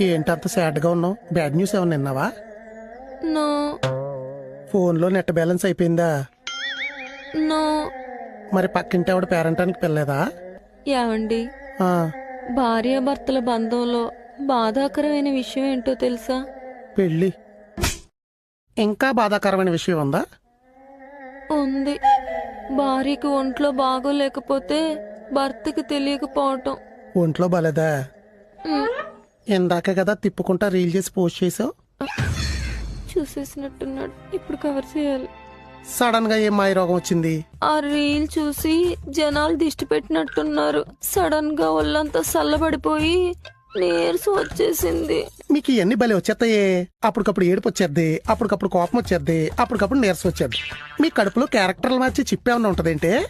ఏంటంత సాడ్గా ఉన్నావు? Bad news ఏమన్నా విన్నావా? నో ఫోన్లో నెట్ బ్యాలెన్స్ అయిపోయిందా? నో. మరి పక్కింటి ఆవిడ పేరంటానికి పిల్లలేదా? ఏమండి, ఆ, భార్యాభర్తల బంధంలో బాధాకరమైన విషయం ఏంటో తెలుసా? పెళ్ళి. ఇంకా బాధాకరమైన విషయం ఉందా? ఉంది. భార్యకి ఒంట్లో బాగోలేకపోతే భర్తకి తెలియకపోవటం. ఒంట్లో బాలేదా? ఉమ్, ఇందాకే కదా తిప్పుకుంటా రీల్ చేసి పోస్ట్ చేసావు. చూసేసినట్టున్నాడు, ఇప్పుడు కవర్ చేయాలి. సడన్ గా ఏం మాయ రోగం వచ్చింది? ఆ రీల్ చూసి జనాలు దిష్టి పెట్టినట్టున్నారు. సడన్ గా ఒళ్ళంతా చల్లబడిపోయి నీరసం వచ్చేసింది. మీకు ఇవన్నీ బలి వచ్చేస్తాయే. అప్పటికప్పుడు ఏడుపు వచ్చేద్ది, అప్పటికప్పుడు కోపం వచ్చేద్ది, అప్పటికప్పుడు నీరసం వచ్చేద్ది. మీ కడుపులో క్యారెక్టర్లు మార్చి చిప్పేమన్నా ఉంటదేంటే?